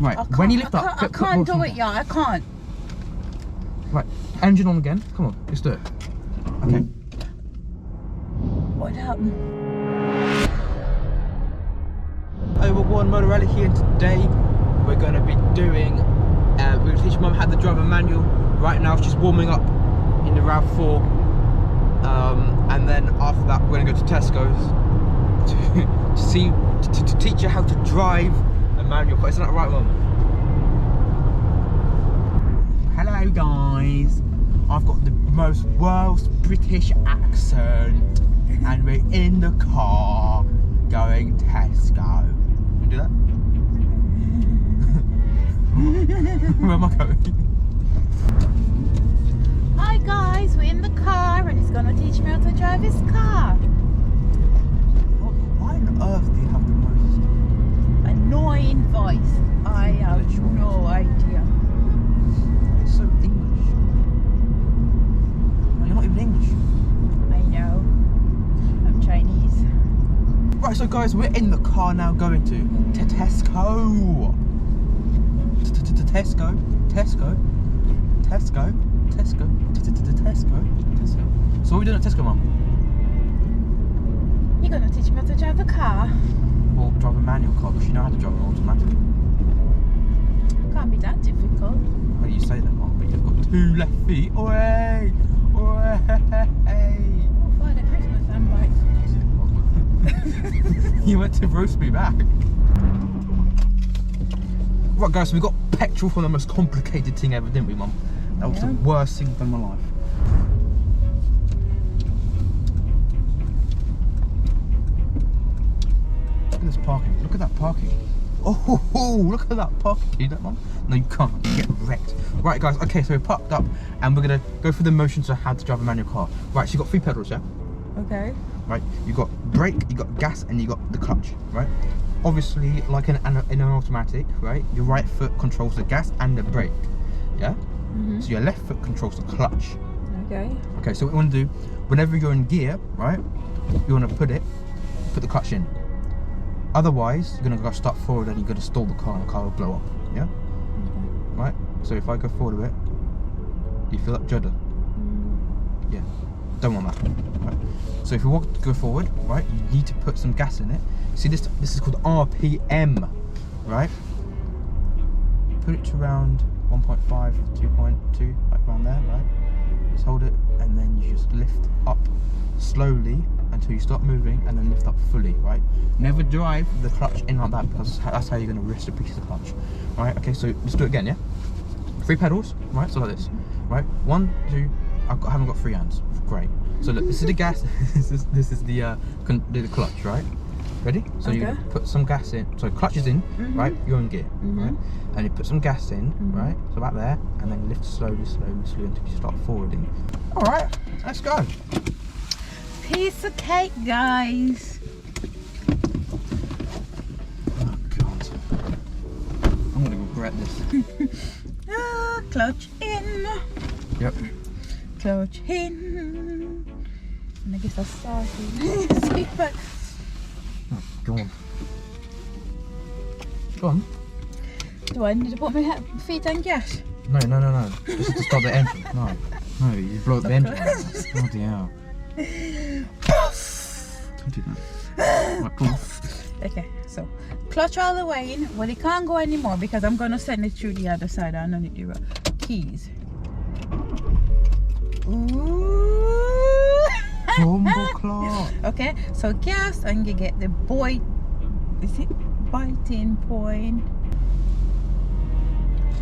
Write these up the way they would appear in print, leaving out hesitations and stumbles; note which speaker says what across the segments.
Speaker 1: Right, when you lift up...
Speaker 2: I can't do it, yeah, I can't.
Speaker 1: Right, engine on again. Come on, let's do it. Okay.
Speaker 2: What happened?
Speaker 1: Hey, we're going Motor Rally here, and today we're going to be doing... we're going to teach Mum how to drive a manual. Right now she's warming up in the RAV4. And then after that we're going to go to Tesco's to teach her how to drive a manual. Isn't that right, Mum? Hello guys, I've got the most worst British accent and we're in the car going Tesco. Can you do that? Where am I going?
Speaker 2: Hi guys, we're in the car and he's gonna teach me how to drive his car.
Speaker 1: Why on earth do you have the most
Speaker 2: annoying voice? I have no idea.
Speaker 1: It's so English. No, you're not even English.
Speaker 2: I know. I'm Chinese.
Speaker 1: Right, so guys, we're in the car now going to Tesco. Tesco. So what are we doing at Tesco, Mum?
Speaker 2: You're gonna teach me how to drive the car?
Speaker 1: Well, drive a manual car, but you know how to drive an automatic.
Speaker 2: Can't be that difficult.
Speaker 1: How do you say that, Mum? But you've got 2 left feet. Oi! Oi!
Speaker 2: Oh, Father Christmas, I'm back.
Speaker 1: You went to roast me back. Right guys, so we got petrol for the most complicated thing ever, didn't we, Mum? That was the worst thing I've done in my life. Look at this parking. Look at that parking. Oh, look at that parking. Can you do that, Mum? No, you can't. You get wrecked. Right guys, okay, so we parked up and we're gonna go through the motions of how to drive a manual car. Right, so you got 3 pedals, yeah?
Speaker 2: Okay.
Speaker 1: Right, you got brake, you got gas, and you got the clutch, right? Obviously, like in an automatic, right, your right foot controls the gas and the brake, yeah?
Speaker 2: Mm-hmm.
Speaker 1: So your left foot controls the clutch.
Speaker 2: Okay.
Speaker 1: Okay, so what you want to do, whenever you're in gear, right, you want to put the clutch in. Otherwise, you're going to go start forward and you're going to stall the car and the car will blow up, yeah?
Speaker 2: Okay.
Speaker 1: Right, so if I go forward a bit, do you feel that judder? Yeah, don't want that. Right. So if you want to go forward, right, you need to put some gas in it. See, this is called RPM, right? Put it to around 1.5, 2.2, like around there, right? Just hold it, and then you just lift up slowly until you start moving, and then lift up fully, right? Never drive the clutch in like that, because that's how you're going to risk a piece of the clutch, right? Okay, so let's do it again, yeah? 3 pedals, right? So like this, right? 1, 2. I haven't got 3 hands. Great. So look, this is the gas. this is the clutch, right? Ready? So
Speaker 2: okay.
Speaker 1: You put some gas in. So clutch is in, right? You're in gear, right? And you put some gas in, right? So about there, and then lift slowly until you start forwarding. All right, let's go.
Speaker 2: Piece of cake, guys.
Speaker 1: Oh God, I'm gonna regret this.
Speaker 2: Clutch in.
Speaker 1: Yep.
Speaker 2: Clutch in. And I guess I'll start it.
Speaker 1: Oh, go on. Go on.
Speaker 2: Do I need to put my feet on gas?
Speaker 1: No. Just to start the engine. No, you blow up the engine. Bloody hell. Don't do that. Right, come on.
Speaker 2: Okay, so clutch all the way in. Well, it can't go anymore because I'm going to send it through the other side. I don't need the keys. Ooh.
Speaker 1: Bumble clock.
Speaker 2: Okay, so gas and you get the biting point.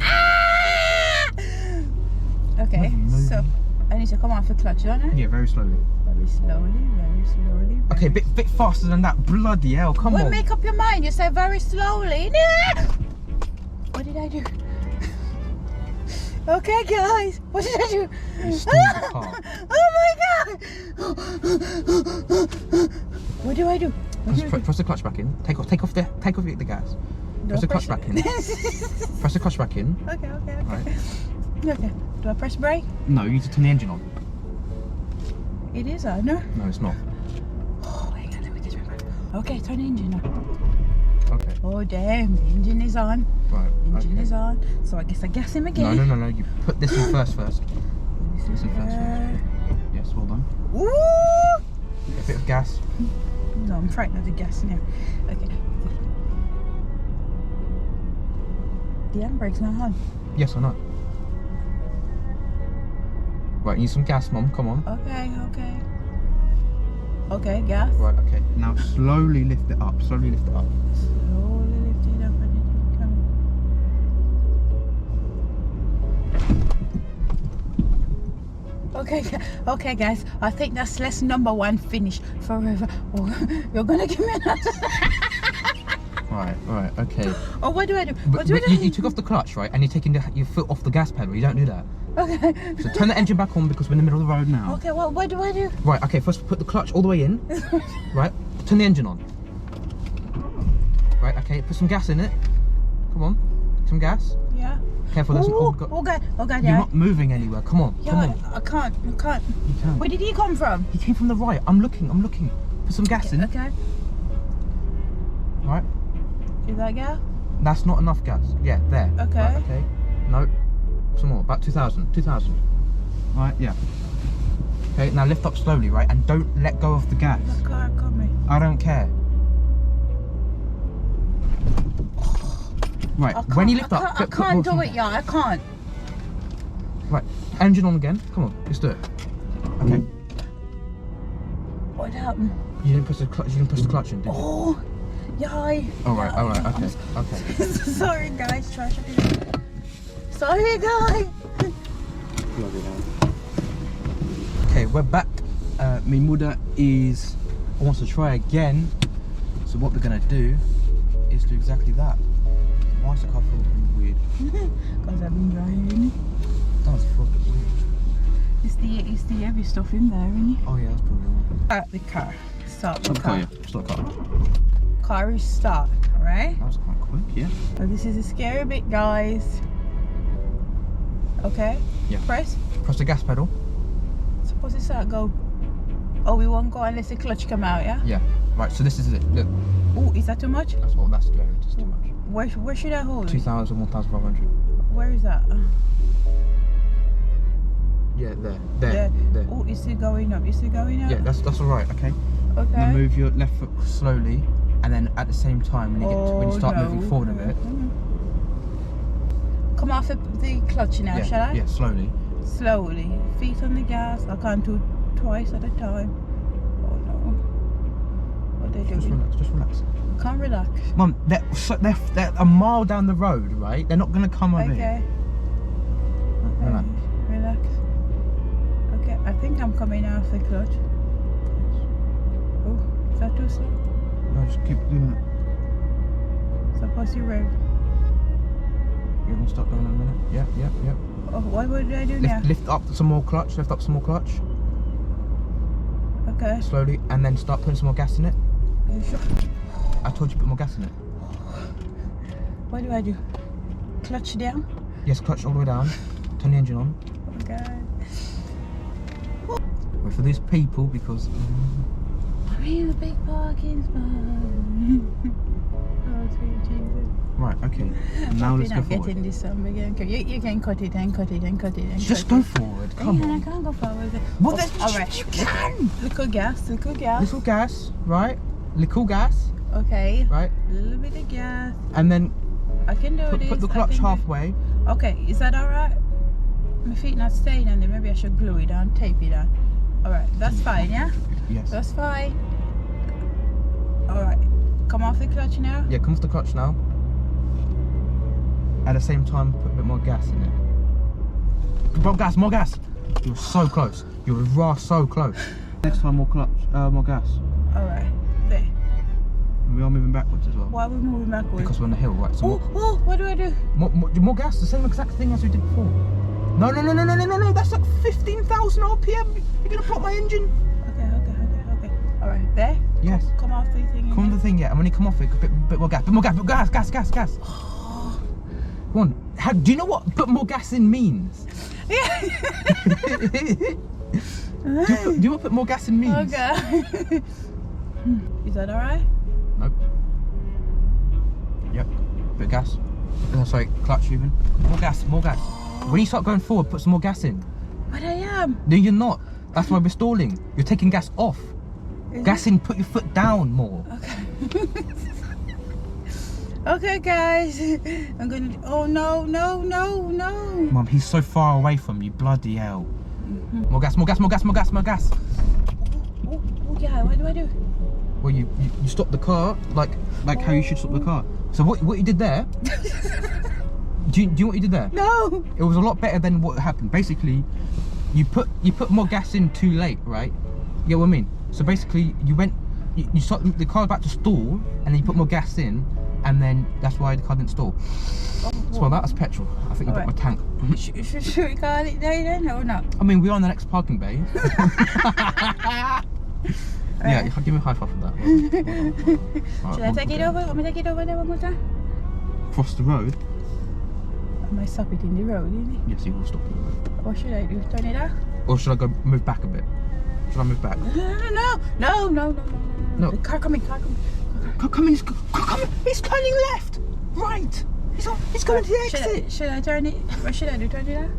Speaker 2: Ah! Okay, so I need to come off the clutch, don't I?
Speaker 1: Yeah, very slowly.
Speaker 2: Very slowly.
Speaker 1: Okay, bit faster than that. Bloody hell, come on.
Speaker 2: Make up your mind. You say very slowly. What did I do? Okay, guys. What did I do?
Speaker 1: You stalled the car.
Speaker 2: Oh my God! What do I do?
Speaker 1: Press the clutch back in. Take off the gas. Press the clutch back in. Press the clutch back in.
Speaker 2: Okay.
Speaker 1: Right.
Speaker 2: Okay. Do I press brake?
Speaker 1: No, you need to turn the engine on.
Speaker 2: It is on. No,
Speaker 1: it's not.
Speaker 2: Oh, hang on. Let me get my brake. Okay, turn the engine on.
Speaker 1: Okay.
Speaker 2: Oh damn, the engine is on.
Speaker 1: Right.
Speaker 2: Engine is on. So I guess I gas him again.
Speaker 1: No. You put this in first.
Speaker 2: This is
Speaker 1: in first. Yes, well done.
Speaker 2: Ooh!
Speaker 1: A bit of gas.
Speaker 2: No, I'm frightened of the gas now. Okay. The handbrake's not on.
Speaker 1: Yes or no? Right, need some gas, Mum. Come on.
Speaker 2: Okay, gas.
Speaker 1: Right, okay. Now slowly lift it up.
Speaker 2: Slowly lift it up and it come. Okay, guys. I think that's lesson number 1 finished forever. Oh, you're gonna give me another.
Speaker 1: Right, okay.
Speaker 2: Oh, what do I do?
Speaker 1: But you took off the clutch, right? And you're taking your foot off the gas pedal. You don't do that.
Speaker 2: Okay.
Speaker 1: So turn the engine back on because we're in the middle of the road now.
Speaker 2: Okay, well, what do I do?
Speaker 1: Right, okay, first put the clutch all the way in. Right, turn the engine on. Right, okay, put some gas in it. Come on, some gas.
Speaker 2: Yeah.
Speaker 1: Careful, there's an old guy.
Speaker 2: Oh God,
Speaker 1: You're
Speaker 2: yeah.
Speaker 1: not moving anywhere, come on,
Speaker 2: Yeah,
Speaker 1: come on.
Speaker 2: I can't.
Speaker 1: You can.
Speaker 2: Where did he come from?
Speaker 1: He came from the right, I'm looking. Put some gas in.
Speaker 2: Okay.
Speaker 1: Right,
Speaker 2: Is that gas?
Speaker 1: that's not enough gas. Yeah, there.
Speaker 2: Okay.
Speaker 1: Right, okay. No, some more, about 2,000. Right, yeah. Okay, now lift up slowly, right? And don't let go of the gas.
Speaker 2: The car coming.
Speaker 1: I don't care. Right, when you lift up...
Speaker 2: I can't do it, yeah, I can't.
Speaker 1: Right, engine on again. Come on, let's do it. Okay.
Speaker 2: What happened?
Speaker 1: You didn't push the clutch in, did you?
Speaker 2: Oh, yeah.
Speaker 1: Alright, okay.
Speaker 2: Sorry, guys. Sorry, guys.
Speaker 1: Okay, we're back. My mother wants to try again. So what we're gonna do is do exactly that. Why is the car feeling weird?
Speaker 2: Because I've been driving.
Speaker 1: That's fucking weird.
Speaker 2: It's the heavy stuff in there, isn't it?
Speaker 1: Oh yeah, that's probably right.
Speaker 2: Start the car. Start the
Speaker 1: Stop
Speaker 2: car.
Speaker 1: the car.
Speaker 2: Car is start, right?
Speaker 1: That was quite quick, yeah.
Speaker 2: So this is a scary bit, guys. Okay?
Speaker 1: Yeah.
Speaker 2: Press.
Speaker 1: Press the gas pedal.
Speaker 2: Suppose it start go. Oh, we won't go unless the clutch come out, yeah?
Speaker 1: Yeah. Right, so this is it. Look.
Speaker 2: Oh, is that too much?
Speaker 1: That's just too much.
Speaker 2: Where should I hold it?
Speaker 1: 2,000, 1,500.
Speaker 2: Where is that?
Speaker 1: Yeah, there.
Speaker 2: Oh, is it going up? Is it going up?
Speaker 1: Yeah, that's alright, okay?
Speaker 2: Okay.
Speaker 1: Now move your left foot slowly, and then at the same time, when you start moving forward a bit.
Speaker 2: Come off the clutch now, shall I?
Speaker 1: Yeah, slowly.
Speaker 2: Slowly. Feet on the gas. I can't do twice at a time. Oh no. What are they doing?
Speaker 1: Just relax.
Speaker 2: Can't relax.
Speaker 1: Mum, they're a mile down the road, right? They're not going to come over here.
Speaker 2: Okay. Relax. Okay, I think I'm coming off the clutch. Oh, is that too slow?
Speaker 1: No, just keep doing it.
Speaker 2: Suppose you road.
Speaker 1: You're going to stop going in a minute. Yeah.
Speaker 2: Oh, what would I do now?
Speaker 1: Lift up some more clutch.
Speaker 2: Okay.
Speaker 1: Slowly, and then start putting some more gas in it.
Speaker 2: Are you sure?
Speaker 1: I told you to put more gas in it.
Speaker 2: What do I do? Clutch down?
Speaker 1: Yes, clutch all the way down. Turn the engine on.
Speaker 2: Okay.
Speaker 1: Wait for these people because...
Speaker 2: I'm in the big parking spot. Oh, sweet Jesus.
Speaker 1: Right, okay. Now let's go forward.
Speaker 2: Getting this again. You can cut it and cut it and cut it and
Speaker 1: Just
Speaker 2: cut
Speaker 1: go
Speaker 2: it.
Speaker 1: forward. Come on.
Speaker 2: I can't go forward.
Speaker 1: Well,
Speaker 2: Alright.
Speaker 1: you can.
Speaker 2: Little gas.
Speaker 1: Little gas, right? Little gas,
Speaker 2: Okay.
Speaker 1: right?
Speaker 2: A little bit of gas.
Speaker 1: And then
Speaker 2: I can do this.
Speaker 1: put the clutch halfway.
Speaker 2: Okay, is that alright? My feet not staying on there. Maybe I should glue it on, tape it on. Alright, that's fine, yeah?
Speaker 1: Yes.
Speaker 2: That's fine. Alright. Come off the clutch now?
Speaker 1: Yeah, come off the clutch now. At the same time, put a bit more gas in it. More gas! You were so close. You were so close. Next time, more clutch, more gas.
Speaker 2: Alright, there.
Speaker 1: And we are moving backwards as well.
Speaker 2: Why are we moving backwards?
Speaker 1: Because we're on the hill, right? So
Speaker 2: what do I do?
Speaker 1: more gas, the same exact thing as we did before. No, that's like 15,000 RPM. You're gonna block my engine.
Speaker 2: Okay. Alright, there?
Speaker 1: Yes.
Speaker 2: Come off the thing.
Speaker 1: Come on the thing, yeah. And when you come off it, a bit more gas. Gas. Come on. Do you know what put more gas in means?
Speaker 2: Yeah.
Speaker 1: do you know what put more gas in means?
Speaker 2: Okay. Is that alright?
Speaker 1: Nope. Bit of gas. Sorry, clutch even. More gas, more gas. When you start going forward, put some more gas in.
Speaker 2: But I am.
Speaker 1: No, you're not. That's why we're stalling. You're taking gas off. Gas in, put your foot down more.
Speaker 2: Okay. Okay, guys. I'm gonna. Oh no, no, no, no.
Speaker 1: Mum, he's so far away from you. Bloody hell. More gas, more gas, more gas, more gas, more gas.
Speaker 2: Oh, yeah. What do I do?
Speaker 1: Well, you stop the car like how you should stop the car. So what you did there? do you know what you did there?
Speaker 2: No.
Speaker 1: It was a lot better than what happened. Basically, you put more gas in too late, right? You get what I mean? So basically, you start the car about to stall, and then you put more gas in, and then that's why the car didn't stall. So well, that's petrol. I think you got my tank.
Speaker 2: Should we call it there then or not?
Speaker 1: I mean, we're on the next parking bay. Yeah, give me a high five for that.
Speaker 2: Should I take it over? I'm gonna take it over there one more time.
Speaker 1: Cross the road?
Speaker 2: I might stop it in the road, isn't it?
Speaker 1: Yes, you will stop it.
Speaker 2: What should I do? Turn it off?
Speaker 1: Or should I go move back a bit? Should I move back?
Speaker 2: No. The car coming.
Speaker 1: Car coming, he's turning left! Right! He's going to the exit!
Speaker 2: Should I turn it? What should I do? Turn it off?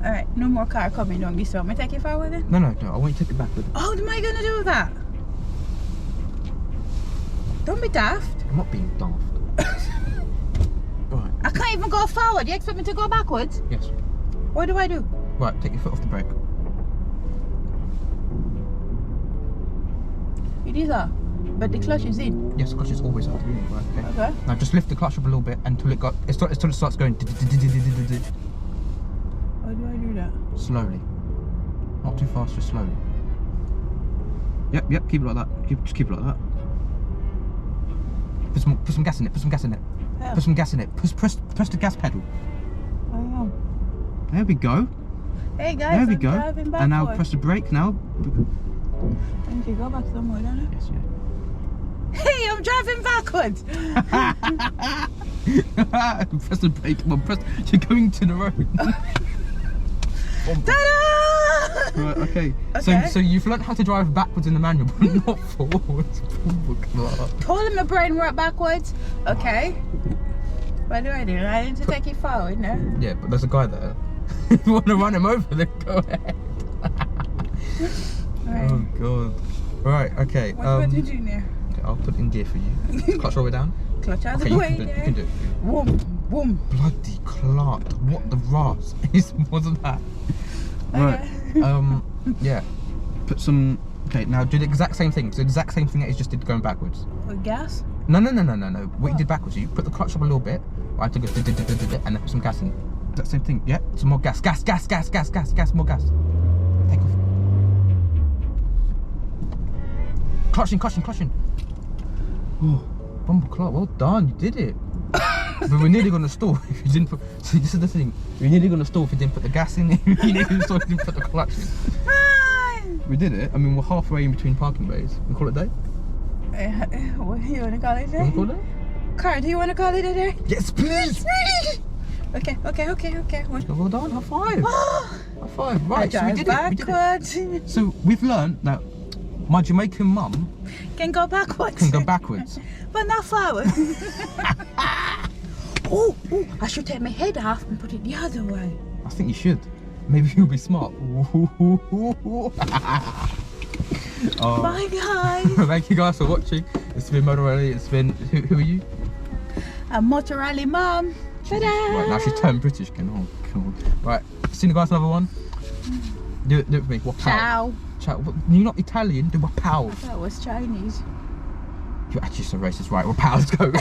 Speaker 2: Alright, no more car coming on this one. May I take it forward then?
Speaker 1: No, I want you to take it backward.
Speaker 2: Oh, am I gonna do that? Don't be daft.
Speaker 1: I'm not being daft. Right.
Speaker 2: I can't even go forward. You expect me to go backwards?
Speaker 1: Yes.
Speaker 2: What do I do?
Speaker 1: Right, take your foot off the brake.
Speaker 2: It is off, but the clutch is in.
Speaker 1: Yes, the clutch is always off. Right,
Speaker 2: Okay.
Speaker 1: Now just lift the clutch up a little bit until it starts going
Speaker 2: How do I do that?
Speaker 1: slowly. Not too fast, just slowly. Yep, keep it like that. Just keep it like that. Put some gas in it, put some gas in it.
Speaker 2: Yeah.
Speaker 1: Put some gas in it. Press the gas pedal.
Speaker 2: I am.
Speaker 1: There we go.
Speaker 2: Hey guys,
Speaker 1: There we
Speaker 2: I'm
Speaker 1: go.
Speaker 2: driving backwards.
Speaker 1: And now press the brake now.
Speaker 2: I need to go back somewhere, don't I?
Speaker 1: Yes,
Speaker 2: Hey, I'm driving backwards.
Speaker 1: yeah. Press the brake, come on, you're going to the road.
Speaker 2: Ta-da!
Speaker 1: Right, okay.
Speaker 2: Okay.
Speaker 1: So you've learnt how to drive backwards in the manual, but not forwards.
Speaker 2: Told him my brain work backwards. Okay. What do? I need to take it forward, no?
Speaker 1: Yeah, but there's a guy there. If you want to run him over, then go ahead.
Speaker 2: Right.
Speaker 1: Oh god. Right, okay.
Speaker 2: What do you do now?
Speaker 1: Okay, I'll put it in gear for you. Clutch all the way down.
Speaker 2: Clutch out
Speaker 1: Okay,
Speaker 2: the
Speaker 1: you
Speaker 2: way
Speaker 1: can do it.
Speaker 2: there.
Speaker 1: You can do it.
Speaker 2: Boom.
Speaker 1: Bloody clot. What the ras is wasn't that? Right. Yeah. Put some. Okay, now do the exact same thing. So the exact same thing that you just did going backwards.
Speaker 2: With gas?
Speaker 1: No. What you did backwards, you put the clutch up a little bit, right, to go, and then put some gas in. That same thing. Yeah. Some more gas. Gas. More gas. Take off. Clutching. Oh, bumble clot. Well done. You did it. But we're nearly gonna stall if you didn't put. See, this is the thing. We're nearly gonna stall if you didn't put the gas in. We're nearly gonna stall if you didn't put the clutch in. We did it. I mean, we're halfway in between parking bays. We call it a day.
Speaker 2: What do you want to call it a
Speaker 1: You
Speaker 2: day?
Speaker 1: wanna call it?
Speaker 2: Car, do you want to call it a day?
Speaker 1: Yes, please.
Speaker 2: Okay.
Speaker 1: Well done. High five. High five. Right. So we did it. We did it.
Speaker 2: Backwards.
Speaker 1: So we've learned that my Jamaican mum
Speaker 2: Can go backwards.
Speaker 1: can go backwards.
Speaker 2: But not forward. Oh, I should take my head off and put it the other way.
Speaker 1: I think you should. Maybe you'll be smart. Oh.
Speaker 2: Bye guys.
Speaker 1: Thank you guys for watching. It's been Motor Rally. It's been who are you?
Speaker 2: A Motor Rally mum. Ta-da!
Speaker 1: Right, now she's turned British again. Oh god. Right, see you guys another one. Do it for me. Ciao. Ciao. You're not Italian. Do pow.
Speaker 2: That was Chinese.
Speaker 1: You're actually so racist. Right, well, pow. Let's go.